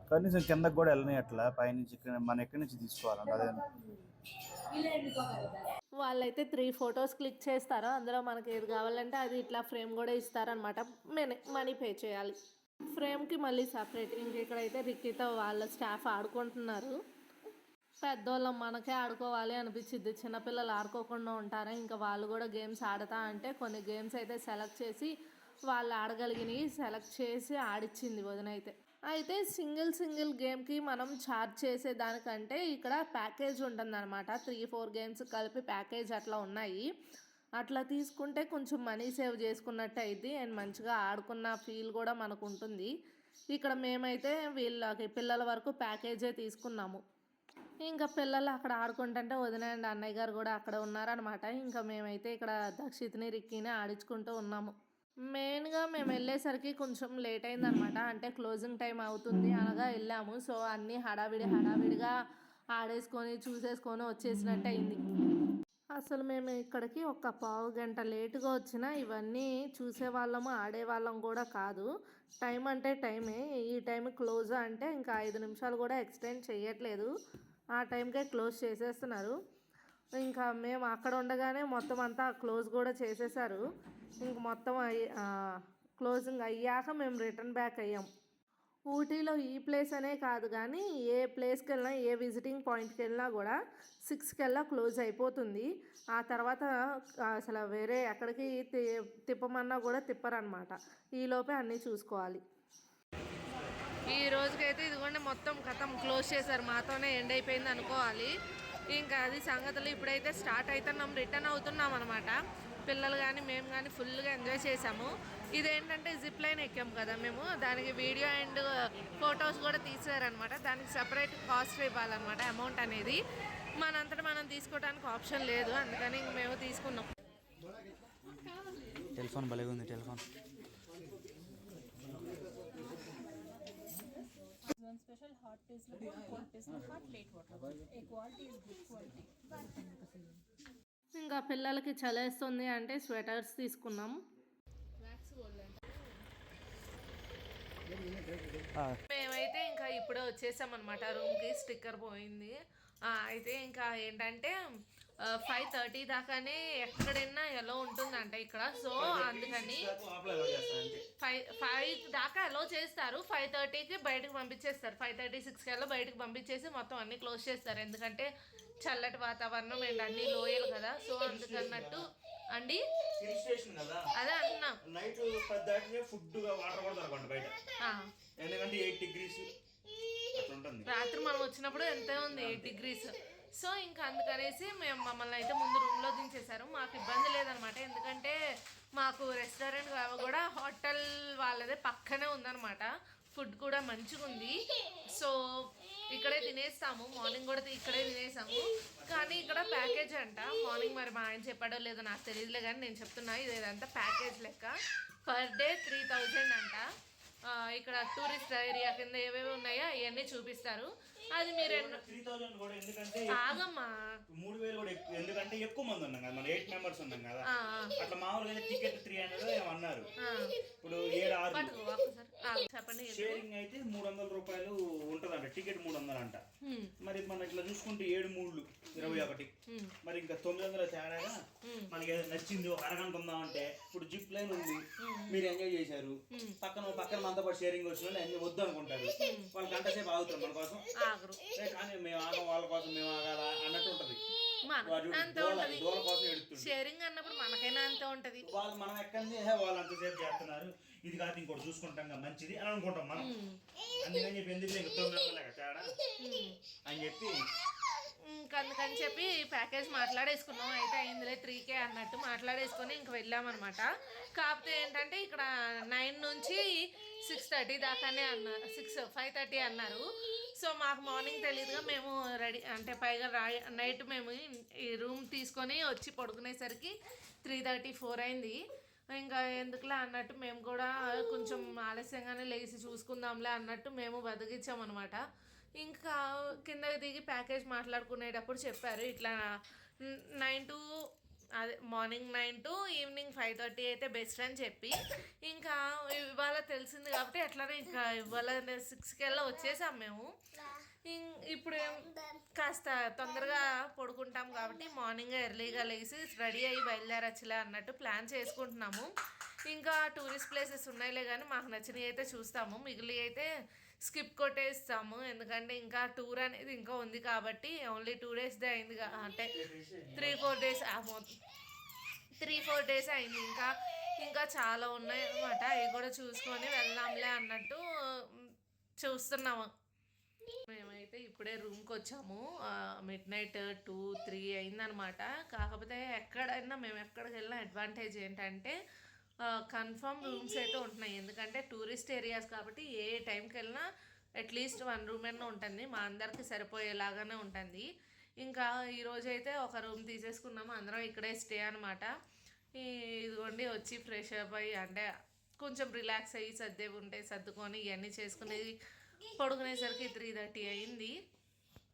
కనీసం కిందకు కూడా వెళ్ళని అట్లా పైనుంచి మన ఎక్కడి నుంచి తీసుకోవాలంట. అదే వాళ్ళైతే 3 ఫొటోస్ క్లిక్ చేస్తారు, అందులో మనకి ఏది కావాలంటే అది ఇట్లా ఫ్రేమ్ కూడా ఇస్తారనమాట. మనీ పే చేయాలి. ఫ్రేమ్కి మళ్ళీ సపరేట్. ఇంక ఇక్కడైతే రిక్కీతో వాళ్ళ స్టాఫ్ ఆడుకుంటున్నారు. పెద్దోళ్ళం మనకే ఆడుకోవాలి అనిపించింది. చిన్నపిల్లలు ఆడుకోకుండా ఉంటారా? ఇంకా వాళ్ళు కూడా గేమ్స్ ఆడతా అంటే కొన్ని గేమ్స్ అయితే సెలెక్ట్ చేసి వాళ్ళు ఆడగలిగినవి సెలెక్ట్ చేసి ఆడిచ్చింది వదిన అయితే సింగిల్ గేమ్కి మనం ఛార్జ్ చేసే దానికంటే ఇక్కడ ప్యాకేజ్ ఉంటుందన్నమాట. 3-4 గేమ్స్ కలిపి ప్యాకేజ్ అట్లా ఉన్నాయి. అట్లా తీసుకుంటే కొంచెం మనీ సేవ్ చేసుకున్నట్టు అయింది అండ్ మంచిగా ఆడుకున్న ఫీల్ కూడా మనకు ఉంటుంది. ఇక్కడ మేమైతే వీళ్ళకి పిల్లల వరకు ప్యాకేజే తీసుకున్నాము. ఇంకా పిల్లలు అక్కడ ఆడుకుంటుంటే వదిన అండ్ అన్నయ్య గారు కూడా అక్కడ ఉన్నారనమాట. ఇంకా మేమైతే ఇక్కడ దక్షిత్ని రిక్కిని ఆడించుకుంటూ ఉన్నాము. మెయిన్గా మేము వెళ్ళేసరికి కొంచెం లేట్ అయిందనమాట. అంటే క్లోజింగ్ టైం అవుతుంది అనగా వెళ్ళాము. సో అన్నీ హడావిడిగా ఆడేసుకొని చూసేసుకొని వచ్చేసినట్టు అయింది. అసలు మేము ఇక్కడికి ఒక పావు గంట లేటుగా వచ్చినా ఇవన్నీ చూసేవాళ్ళము ఆడేవాళ్ళం కూడా కాదు. టైం అంటే టైమే. ఈ టైం క్లోజ్ అంటే ఇంకా 5 నిమిషాలు కూడా ఎక్స్టెండ్ చేయట్లేదు. ఆ టైంకే క్లోజ్ చేసేస్తున్నారు. ఇంకా మేము అక్కడ ఉండగానే మొత్తం అంతా క్లోజ్ కూడా చేసేసారు. ఇంక మొత్తం క్లోజింగ్ అయ్యాక మేము రిటర్న్ బ్యాక్ అయ్యాం. ఊటీలో ఈ ప్లేస్ అనే కాదు కానీ ఏ ప్లేస్కి వెళ్ళినా ఏ విజిటింగ్ పాయింట్కి వెళ్ళినా కూడా 6 క్లోజ్ అయిపోతుంది. ఆ తర్వాత అసలు వేరే ఎక్కడికి తిప్పమన్నా కూడా తిప్పరనమాట. ఈలోపే అన్నీ చూసుకోవాలి. ఈ రోజుకైతే ఇదిగోండి మొత్తం కథం క్లోజ్ చేశారు. మాతోనే ఎండ్ అయిపోయింది అనుకోవాలి. ఇంకా అది సంగతులు. ఇప్పుడైతే స్టార్ట్ అవుతున్నాం, రిటర్న్ అవుతున్నాం అనమాట. పిల్లలు కానీ మేము కానీ ఫుల్గా ఎంజాయ్ చేసాము. ఇదేంటంటే జిప్ లైన్ ఎక్కాము కదా మేము, దానికి వీడియో అండ్ ఫొటోస్ కూడా తీసారనమాట. దానికి సపరేట్ కాస్ట్ ఇవ్వాలన్నమాట అమౌంట్ అనేది. మనంతటా మనం తీసుకోవడానికి ఆప్షన్ లేదు, అందుకని మేము తీసుకున్నాం. టెలిఫోన్ భలే ఉంది. Telephone one special hot taste look and cold taste look hot plate water. A quality is good quality. ఇంకా పిల్లలకి చలేస్తుంది అంటే స్వెటర్స్ తీసుకున్నాం. మేమైతే ఇంకా ఇప్పుడే వచ్చేసాం అనమాట రూమ్కి. స్టిక్కర్ పోయింది. అయితే ఇంకా ఏంటంటే 5:30 దాకానే ఎక్కడైనా ఎలా ఉంటుందంట ఇక్కడ. సో అందుకని 5 దాకా అలో చేస్తారు. 5:30కి బయటకు పంపించేస్తారు. 5:36 కల్లా బయటకు పంపించేసి మొత్తం అన్నీ క్లోజ్ చేస్తారు. ఎందుకంటే చల్లటి వాతావరణం అండ్ అన్ని లోయలు కదా. సో అందుకన్నట్టు అండి అదే అంటున్నా. నైట్ 10 దాటితే ఫుడ్ వాటర్ కూడా దొరకండి బయట. ఎందుకంటే 8 degrees రాత్రి మనం వచ్చినప్పుడు ఎంత ఉంది 8 degrees. సో ఇంకా అందుకనేసి మేము మమ్మల్ని అయితే ముందు రూమ్లో దించేశారు. మాకు ఇబ్బంది లేదనమాట. ఎందుకంటే మాకు రెస్టారెంట్ కూడా హోటల్ వాళ్ళదే పక్కనే ఉందన్నమాట. ఫుడ్ కూడా మంచిగా ఉంది. సో ఇక్కడే తినేస్తాము. మార్నింగ్ కూడా ఇక్కడే తినేసాము. కానీ ఇక్కడ ప్యాకేజ్ అంట. మార్నింగ్ మరి మా ఆయన చెప్పాడో లేదో నాకు తెలియదులే, కానీ నేను చెప్తున్నా ఇదేదంతా ప్యాకేజ్ లెక్క. పర్ డే 3000 అంట. ఇక్కడ టూరిస్ట్ ఏరియా కింద ఏవేవి ఉన్నాయో అవన్నీ చూపిస్తారు. అది మీరు ఆగమ్మా 3000 కూడా ఎందుకంటే ఎక్కువ మంది ఉన్నాం కదా, మనం 8 members ఉన్నాం కదా. అట్లా మామూలుగా టికెట్ 300 ఏమన్నారు. ఇప్పుడు 7-6 చెప్పండి. షేరింగ్ అయితే 300 రూపాయలు ఉంటదంట. టికెట్ 300 అంట. మరి మనం ఇట్లా చూసుకుంటే 7 3 21. మరి ఇంకా 900 తేడాగా మనకి నచ్చింది. ఒక అరగంట ఉందామంటే ఇప్పుడు జిప్ లైన్ ఉంది, మీరు ఎంజాయ్ చేశారు. పక్కన మనతో పాటు షేరింగ్ వచ్చిన వాళ్ళు అన్ని వద్దు అనుకుంటారు. వాళ్ళు గంట సేపు ఆగుతారు మన కోసం. కానీ మేము ఆగం, వాళ్ళ కోసం మేము ఆగాల అన్నట్టు ఉంటది. షేరింగ్ అన్నప్పుడు మనకైనా అంతే ఉంటది. వాళ్ళు మనం ఎక్కంది వాళ్ళు అంతసేపు చేస్తున్నారు, ఇది కాదు ఇంకోటి చూసుకుంటాం మంచిది అని అనుకుంటాం మనం. అందుకని చెప్పి ఎందుకు తేడా అని చెప్పి అందుకని చెప్పి ప్యాకేజ్ మాట్లాడేసుకున్నాం. అయితే అయిందిలే 3K అన్నట్టు మాట్లాడేసుకొని ఇంక వెళ్ళామన్నమాట. కాకపోతే ఏంటంటే ఇక్కడ 9 నుంచి 6:30 దాకానే అన్నారు. 5:30 అన్నారు. సో మాకు మార్నింగ్ తెలియదుగా మేము రెడీ అంటే పైగా నైట్ మేము ఈ రూమ్ తీసుకొని వచ్చి పడుకునేసరికి 3:34 అయింది. ఇంకా ఎందుకులే అన్నట్టు మేము కూడా కొంచెం ఆలస్యంగానే లేచి చూసుకుందాంలే అన్నట్టు మేము బతికిచ్చామన్నమాట. ఇంకా కిందకి దిగి ప్యాకేజ్ మాట్లాడుకునేటప్పుడు చెప్పారు ఇట్లా 9 to మార్నింగ్ 9 to ఈవినింగ్ 5:30 అయితే బెస్ట్ అని చెప్పి, ఇంకా ఇవాళ తెలిసింది కాబట్టి అట్లానే ఇంకా ఇవాళ 6 వచ్చేసాం మేము. ఇప్పుడు కాస్త తొందరగా పడుకుంటాం కాబట్టి మార్నింగ్ ఎర్లీగా లేచి రెడీ అయ్యి బయలుదేరచ్చులే అన్నట్టు ప్లాన్ చేసుకుంటున్నాము. ఇంకా టూరిస్ట్ ప్లేసెస్ ఉన్నాయిలే కానీ మాకు నచ్చినవి అయితే చూస్తాము. మిగిలి అయితే స్కిప్ కొట్టేస్తాము, ఎందుకంటే ఇంకా టూర్ అనేది ఇంకా ఉంది కాబట్టి. ఓన్లీ 2 డేస్దే అయింది, అంటే 3-4 డేస్ 3-4 డేస్ అయింది. ఇంకా చాలా ఉన్నాయి అన్నమాట. అవి కూడా చూసుకొని వెళ్దాంలే అన్నట్టు చూస్తున్నాము. మేమైతే ఇప్పుడే రూమ్కి వచ్చాము. మిడ్నైట్ 2-3 అయిందనమాట. కాకపోతే మేము ఎక్కడికి వెళ్ళినా అడ్వాంటేజ్ ఏంటంటే కన్ఫర్మ్ రూమ్స్ అయితే ఉంటున్నాయి. ఎందుకంటే టూరిస్ట్ ఏరియాస్ కాబట్టి ఏ టైంకి వెళ్ళినా అట్లీస్ట్ 1 రూమ్ అయినా ఉంటుంది, మా అందరికి సరిపోయేలాగానే ఉంటుంది. ఇంకా ఈరోజు అయితే ఒక రూమ్ తీసేసుకున్నాము, అందరం ఇక్కడే స్టే అనమాట. ఇదిగోండి వచ్చి ఫ్రెష్ అప్ అయ్యి, అంటే కొంచెం రిలాక్స్ అయ్యి సర్దుకొని ఇవన్నీ చేసుకుని పడుకునేసరికి 3:30 అయింది.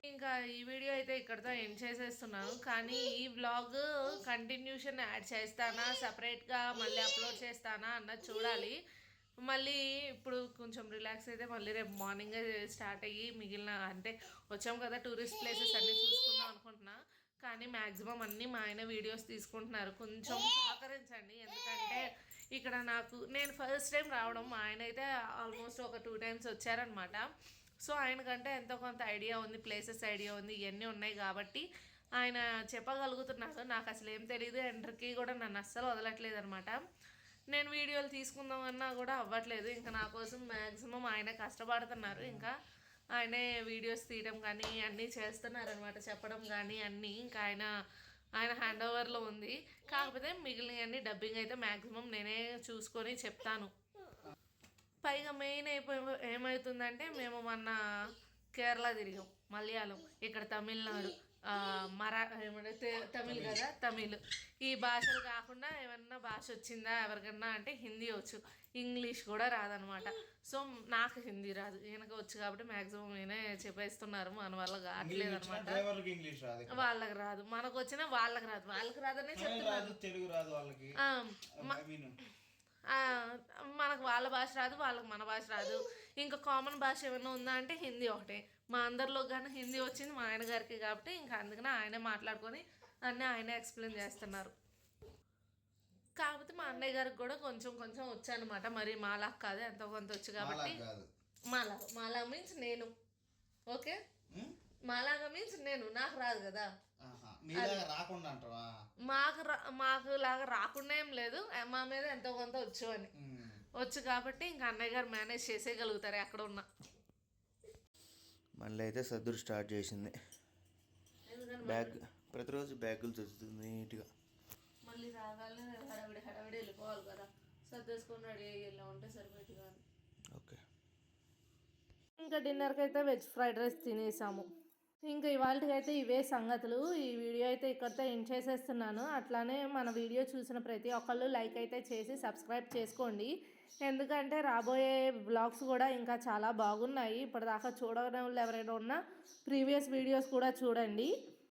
ఇంకా ఈ వీడియో అయితే ఇక్కడితో ఎండ్ చేసేస్తున్నాను. కానీ ఈ వ్లాగ్ కంటిన్యూషన్ యాడ్ చేస్తానా, సపరేట్గా మళ్ళీ అప్లోడ్ చేస్తానా అన్నది చూడాలి. మళ్ళీ ఇప్పుడు కొంచెం రిలాక్స్ అయితే మళ్ళీ రేపు మార్నింగే స్టార్ట్ అయ్యి మిగిలిన, అంటే వచ్చాం కదా టూరిస్ట్ ప్లేసెస్ అన్నీ చూసుకుందాం అనుకుంటున్నా. కానీ మ్యాక్సిమం అన్నీ మా ఆయన వీడియోస్ తీసుకుంటున్నారు, కొంచెం సహకరించండి. ఎందుకంటే ఇక్కడ నేను ఫస్ట్ టైం రావడం, మా ఆయన అయితే ఆల్మోస్ట్ ఒక 2 times వచ్చారనమాట. సో ఆయనకంటే ఎంతో కొంత ఐడియా ఉంది, ప్లేసెస్ ఐడియా ఉంది, ఇవన్నీ ఉన్నాయి కాబట్టి ఆయన చెప్పగలుగుతున్నారు. నాకు అసలు ఏం తెలియదు, ఎండ్రికి కూడా నన్ను అస్సలు వదలట్లేదు అనమాట. నేను వీడియోలు తీసుకుందామన్నా కూడా అవ్వట్లేదు. ఇంకా నా కోసం మ్యాక్సిమం ఆయన కష్టపడుతున్నారు. ఇంకా ఆయనే వీడియోస్ తీయడం కానీ అన్నీ చేస్తున్నారనమాట, చెప్పడం కానీ అన్నీ. ఇంకా ఆయన హ్యాండ్ ఓవర్లో ఉంది. కాకపోతే మిగిలినవన్నీ డబ్బింగ్ అయితే మ్యాక్సిమం నేనే చూసుకొని చెప్తాను. పైగా మెయిన్ ఏమవుతుందంటే మేము మొన్న కేరళ తిరిగాం, మలయాళం, ఇక్కడ తమిళనాడు, తమిళ్ కదా, తమిళ్. ఈ భాషలు కాకుండా ఏమన్నా భాష వచ్చిందా ఎవరికన్నా అంటే హిందీ వచ్చు, ఇంగ్లీష్ కూడా రాదనమాట. సో నాకు హిందీ రాదు, ఈయనకు వచ్చు కాబట్టి మ్యాక్సిమం నేనే చెప్పేస్తున్నారు. మన వల్ల కావట్లేదు అనమాట. వాళ్ళకి రాదు, మనకు వచ్చినా వాళ్ళకి రాదనే చెప్తున్నారు. తెలుగు రాదు వాళ్ళకి, మనకు వాళ్ళ భాష రాదు, వాళ్ళకి మన భాష రాదు. ఇంకా కామన్ భాష ఏమైనా ఉందా అంటే హిందీ ఒకటే. మా అందరిలో కానీ హిందీ వచ్చింది మా ఆయన గారికి కాబట్టి ఇంకా అందుకనే ఆయనే మాట్లాడుకొని అన్నీ ఆయనే ఎక్స్ప్లెయిన్ చేస్తున్నారు. కాకపోతే మా అన్నయ్య గారికి కూడా కొంచెం వచ్చనమాట, మరి మాలాగా కాదు, ఎంతో కొంత వచ్చు కాబట్టి. మాలాగా మీన్స్ నేను, ఓకే, మాలాగా మీన్స్ నేను, నాకు రాదు కదా, మాకు లాగా రాకుండా ఏం లేదు, మా మీద ఎంతో కొంత వచ్చు కాబట్టి ఇంకా అన్నయ్య గారు మేనేజ్ చేసేయగలుగుతారు ఎక్కడ ఉన్నా. మళ్ళీ అయితే సర్దుడు స్టార్ట్ చేసింది. బ్యాగ్ ప్రతిరోజు బ్యాగులు చదువుతుంది నీట్గా. మళ్ళీ రాగానే హడావిడి వెళ్ళిపోవాలి కదా, సర్దేసుకొని రెడీ అయ్యి వెళ్ళా ఉంటే సరిపోయింది కానీ. ఓకే, ఇంకా డిన్నర్కి అయితే వెజ్ ఫ్రైడ్ రైస్ తినేసాము. ఇంకా ఇవాళకైతే ఇవే సంగతులు. ఈ వీడియో అయితే ఇక్కడితో ఎండ్ చేసేస్తున్నాను. అట్లానే మన వీడియో చూసిన ప్రతి ఒక్కళ్ళు లైక్ అయితే చేసి సబ్స్క్రైబ్ చేసుకోండి. ఎందుకంటే రాబోయే వ్లాగ్స్ కూడా ఇంకా చాలా బాగున్నాయి. ఇప్పటిదాకా చూడని వాళ్ళు ఎవరైనా ఉన్నా ప్రీవియస్ వీడియోస్ కూడా చూడండి.